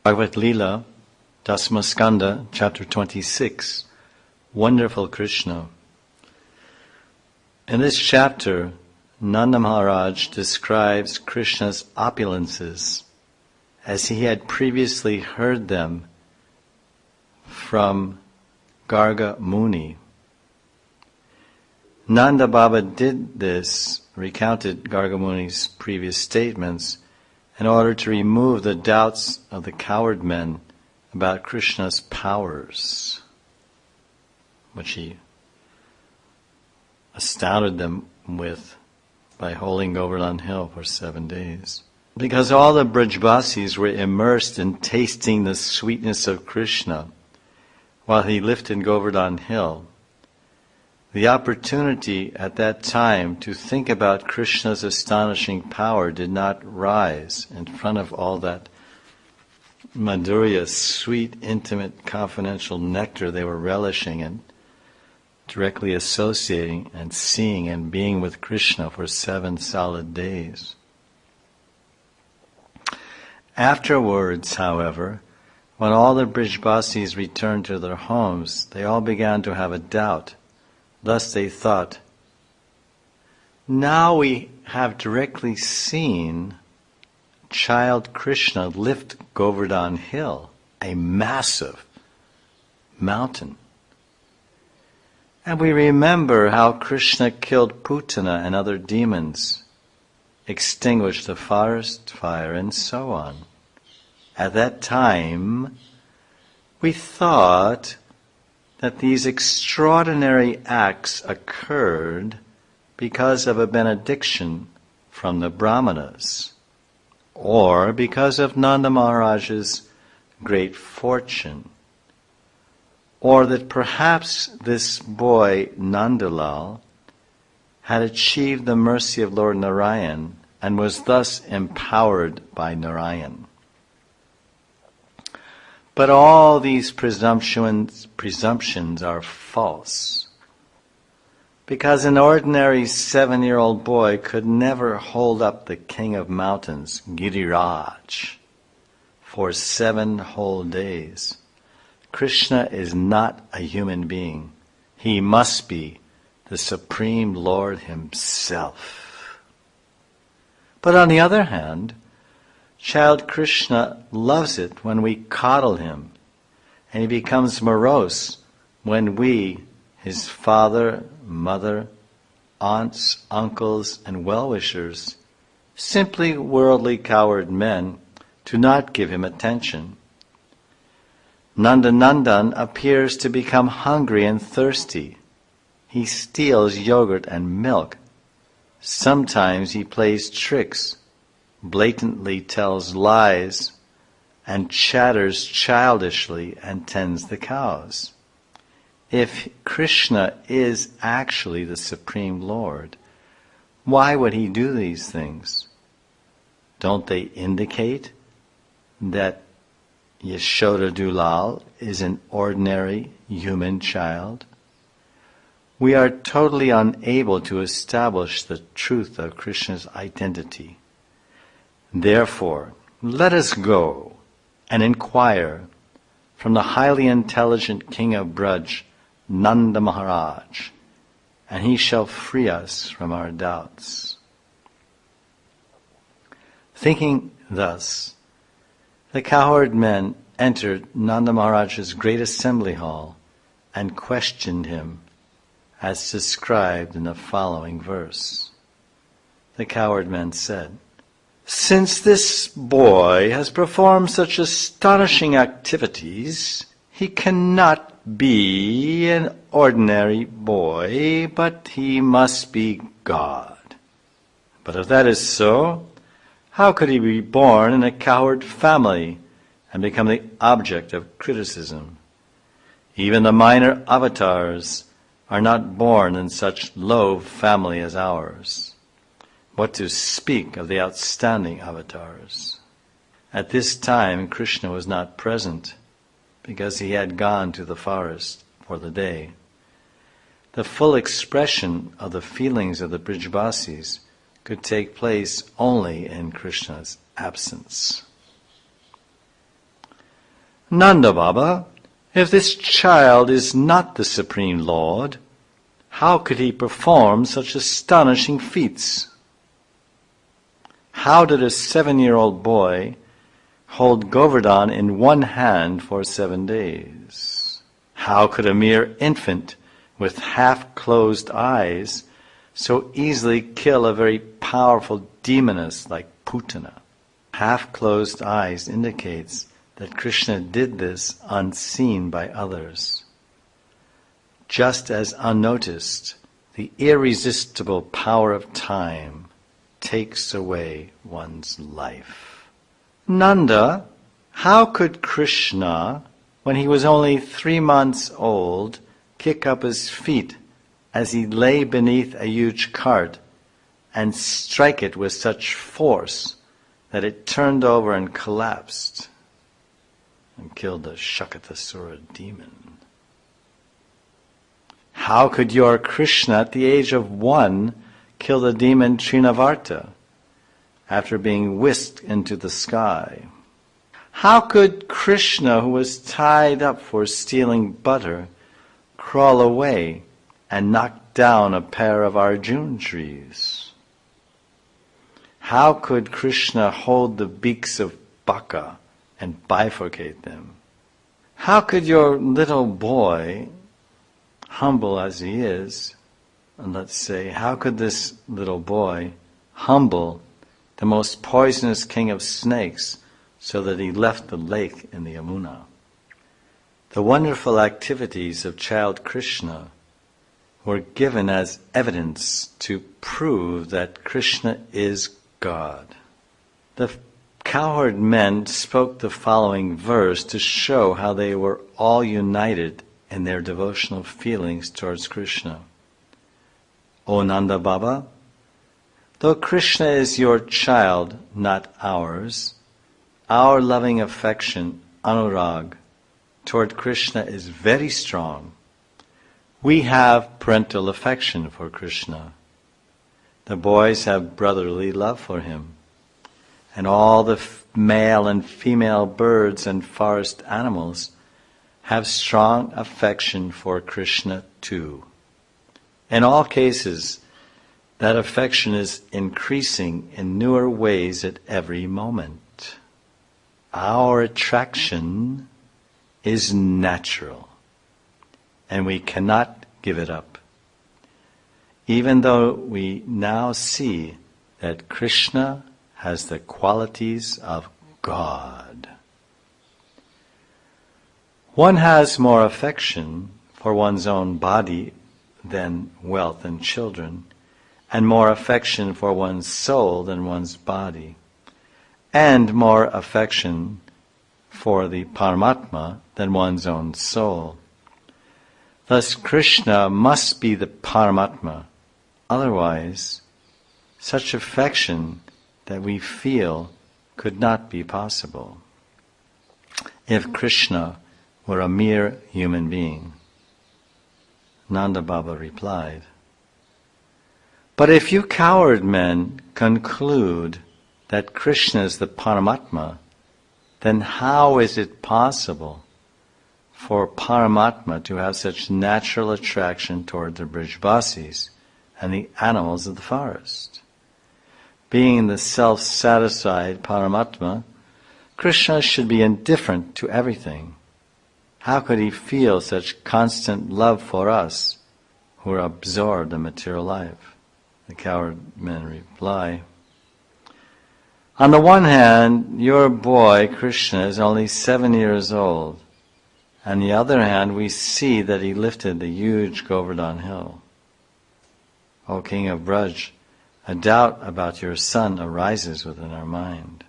Bhagavad Leela, Dasmaskanda, chapter 26, Wonderful Krishna. In this chapter, Nanda Maharaj describes Krishna's opulences as he had previously heard them from Garga Muni. Nanda Baba did this, recounted Garga Muni's previous statements, in order to remove the doubts of the coward men about Krishna's powers, which he astounded them with by holding Govardhan Hill for 7 days. Because all the Brajbasis were immersed in tasting the sweetness of Krishna while he lifted Govardhan Hill, the opportunity at that time to think about Krishna's astonishing power did not rise in front of all that Madhurya, sweet, intimate, confidential nectar they were relishing and directly associating and seeing and being with Krishna for 7 solid days. Afterwards, however, when all the Brajbasis returned to their homes, they all began to have a doubt. Thus they thought, now we have directly seen child Krishna lift Govardhan Hill, a massive mountain. And we remember how Krishna killed Putana and other demons, extinguished the forest fire, and so on. At that time, we thought that these extraordinary acts occurred because of a benediction from the Brahmanas, or because of Nanda Maharaj's great fortune, or that perhaps this boy, Nandalal, had achieved the mercy of Lord Narayan and was thus empowered by Narayan. But all these presumptions are false, because an ordinary 7-year-old boy could never hold up the king of mountains, Giriraj, for 7 whole days. Krishna is not a human being. He must be the Supreme Lord himself. But on the other hand, child Krishna loves it when we coddle him, and he becomes morose when we, his father, mother, aunts, uncles, and well-wishers, simply worldly coward men, do not give him attention. Nandanandan appears to become hungry and thirsty. He steals yogurt and milk. Sometimes he plays tricks, blatantly tells lies, and chatters childishly and tends the cows. If Krishna is actually the Supreme Lord, why would he do these things? Don't they indicate that Yashoda Dulal is an ordinary human child? We are totally unable to establish the truth of Krishna's identity. Therefore, let us go and inquire from the highly intelligent king of Braj, Nanda Maharaj, and he shall free us from our doubts. Thinking thus, the cowherd men entered Nanda Maharaj's great assembly hall and questioned him, as described in the following verse. The cowherd men said, "Since this boy has performed such astonishing activities, he cannot be an ordinary boy, but he must be God. But if that is so, how could he be born in a cowherd family and become the object of criticism? Even the minor avatars are not born in such low family as ours. What to speak of the outstanding avatars?" At this time, Krishna was not present because he had gone to the forest for the day. The full expression of the feelings of the Brajbasis could take place only in Krishna's absence. Nanda Baba, if this child is not the Supreme Lord, how could he perform such astonishing feats? How did a 7-year-old boy hold Govardhan in one hand for 7 days? How could a mere infant with half-closed eyes so easily kill a very powerful demoness like Putana? Half-closed eyes indicates that Krishna did this unseen by others. Just as unnoticed, the irresistible power of time takes away one's life. Nanda, how could Krishna, when he was only 3 months old, kick up his feet as he lay beneath a huge cart and strike it with such force that it turned over and collapsed and killed the Shakatasura demon? How could your Krishna at the age of 1 kill the demon Trinavarta after being whisked into the sky? How could Krishna, who was tied up for stealing butter, crawl away and knock down a pair of Arjun trees? How could Krishna hold the beaks of Baka and bifurcate them? How could your little boy, humble as he is, and let's say, how could this little boy humble the most poisonous king of snakes so that he left the lake in the Yamuna? The wonderful activities of child Krishna were given as evidence to prove that Krishna is God. The cowherd men spoke the following verse to show how they were all united in their devotional feelings towards Krishna. O Nanda Baba, though Krishna is your child, not ours, our loving affection, anurag, toward Krishna is very strong. We have parental affection for Krishna. The boys have brotherly love for him. And all the male and female birds and forest animals have strong affection for Krishna too. In all cases, that affection is increasing in newer ways at every moment. Our attraction is natural, and we cannot give it up. Even though we now see that Krishna has the qualities of God. One has more affection for one's own body than wealth and children, and more affection for one's soul than one's body, and more affection for the Paramatma than one's own soul. Thus Krishna must be the Paramatma. Otherwise, such affection that we feel could not be possible if Krishna were a mere human being. Nanda Baba replied, but if you cowherd men conclude that Krishna is the Paramatma, then how is it possible for Paramatma to have such natural attraction toward the Brijvasis and the animals of the forest? Being the self-satisfied Paramatma, Krishna should be indifferent to everything. How could he feel such constant love for us who are absorbed in material life? The cowherd men reply, on the one hand, your boy Krishna is only 7 years old. On the other hand, we see that he lifted the huge Govardhan hill. O King of Braj, a doubt about your son arises within our mind.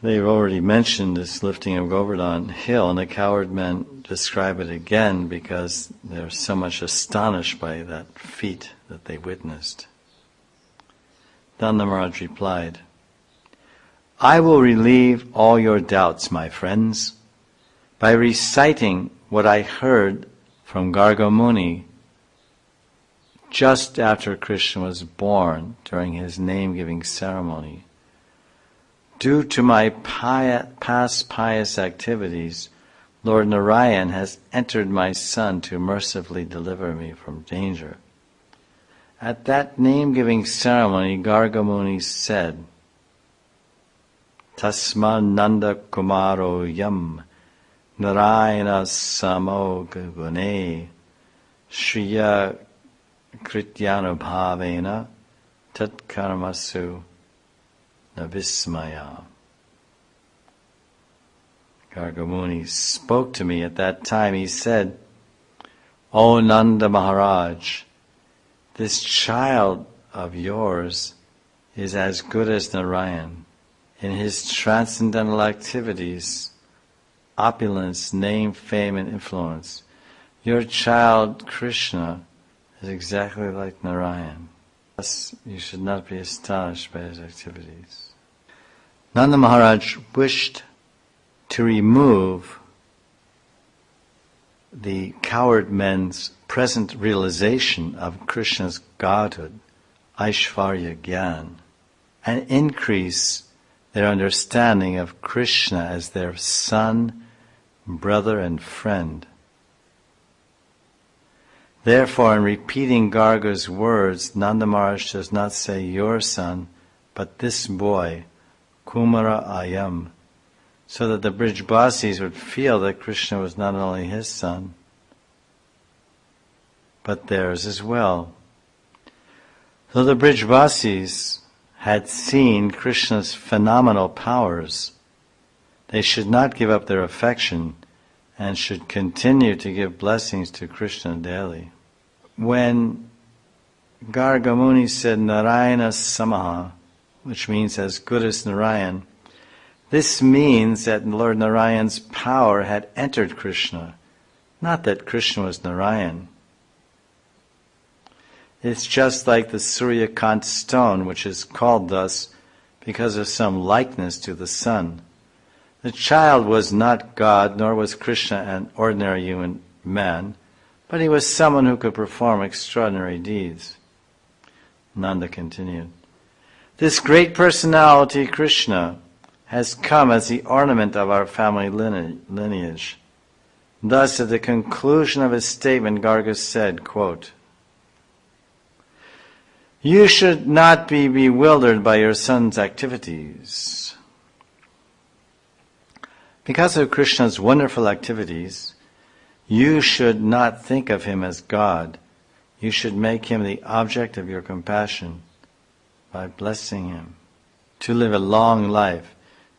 They've already mentioned this lifting of Govardhan hill, and the cowherd men describe it again because they're so much astonished by that feat that they witnessed. Nanda Maharaj replied, I will relieve all your doubts, my friends, by reciting what I heard from Garga Muni just after Krishna was born during his name-giving ceremony. Due to my past pious activities, Lord Narayan has entered my son to mercifully deliver me from danger. At that name-giving ceremony, Garga Muni said, Tasma Nanda Kumaro Yam Narayana Samo Gune Shriya Krityanubhavena Tat Karmasu Navismaya. Garga Muni spoke to me at that time. He said, O Nanda Maharaj, this child of yours is as good as Narayan. In his transcendental activities, opulence, name, fame, and influence, your child Krishna is exactly like Narayan. Thus, you should not be astonished by his activities. Nanda Maharaj wished to remove the coward men's present realization of Krishna's godhood, Aishvarya Gyan, and increase their understanding of Krishna as their son, brother, and friend. Therefore, in repeating Garga's words, Nanda Maharaj does not say your son, but this boy, Kumara Ayam, so that the Brijbasis would feel that Krishna was not only his son, but theirs as well. So the Brijbasis had seen Krishna's phenomenal powers. They should not give up their affection and should continue to give blessings to Krishna daily. When Garga Muni said Narayana Samaha, which means as good as Narayan, this means that Lord Narayan's power had entered Krishna, not that Krishna was Narayan. It's just like the Suryakant stone, which is called thus because of some likeness to the sun. The child was not God, nor was Krishna an ordinary human man, but he was someone who could perform extraordinary deeds. Nanda continued, this great personality, Krishna, has come as the ornament of our family lineage. Thus, at the conclusion of his statement, Garga said, quote, you should not be bewildered by your son's activities. Because of Krishna's wonderful activities, you should not think of him as God. You should make him the object of your compassion by blessing him. To live a long life,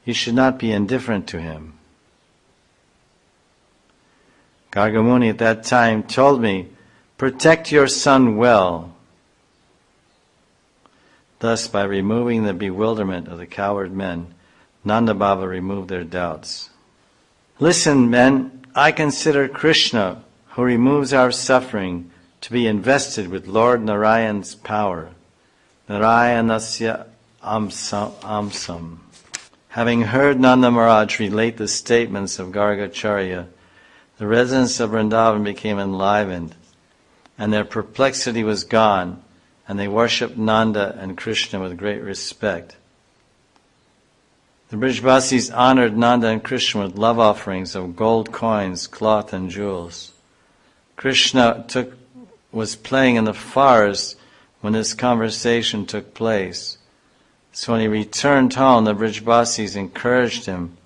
you should not be indifferent to him. Garga Muni at that time told me, protect your son well. Thus, by removing the bewilderment of the coward men, Nanda Baba removed their doubts. Listen, men, I consider Krishna, who removes our suffering, to be invested with Lord Narayan's power. Narayanasya amsam. Having heard Nanda Maharaj relate the statements of Gargacharya, the residents of Vrindavan became enlivened, and their perplexity was gone, and they worshipped Nanda and Krishna with great respect. The Brijbasis honored Nanda and Krishna with love offerings of gold coins, cloth, and jewels. Krishna was playing in the forest when this conversation took place. So when he returned home, the Brijbasis encouraged him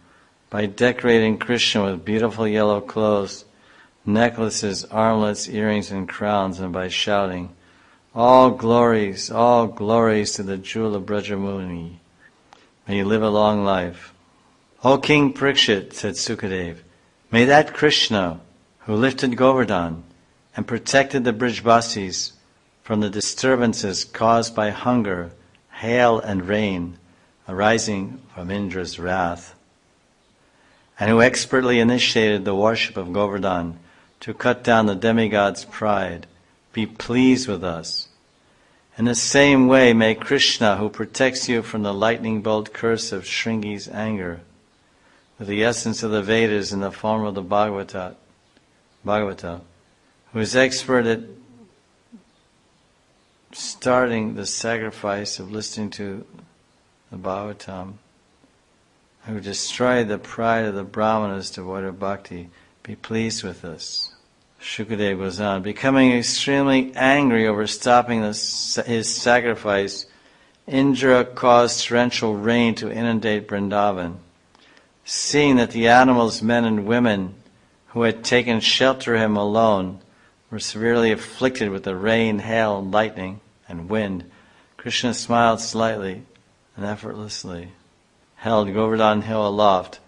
by decorating Krishna with beautiful yellow clothes, necklaces, armlets, earrings, and crowns, and by shouting, all glories to the jewel of Brajamuni. May you live a long life. O King Parikshit, said Sukadev, may that Krishna, who lifted Govardhan and protected the Brijbasis from the disturbances caused by hunger, hail, and rain arising from Indra's wrath, and who expertly initiated the worship of Govardhan to cut down the demigod's pride, be pleased with us. In the same way, may Krishna, who protects you from the lightning bolt curse of Shringi's anger, with the essence of the Vedas in the form of the Bhagavata, who is expert at starting the sacrifice of listening to the Bhagavatam, who destroyed the pride of the Brahmanas devoid of bhakti, be pleased with us. Shukadeva goes on, becoming extremely angry over stopping his sacrifice, Indra caused torrential rain to inundate Vrindavan. Seeing that the animals, men and women, who had taken shelter of him alone, were severely afflicted with the rain, hail, lightning, and wind, Krishna smiled slightly and effortlessly, held Govardhan hill aloft,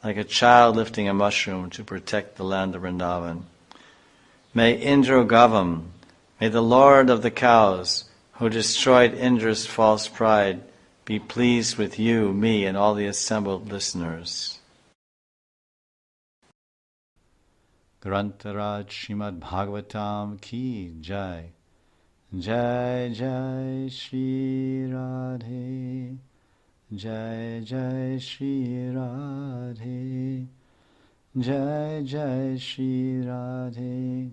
like a child lifting a mushroom to protect the land of Vrindavan. May Indra Gavam, may the Lord of the cows, who destroyed Indra's false pride, be pleased with you, me, and all the assembled listeners. Grantaraj Srimad Bhagavatam Ki Jai. Jai Jai Shri Radhe. Jai Jai Shri Radhe. Jai Jai Shri Radhe.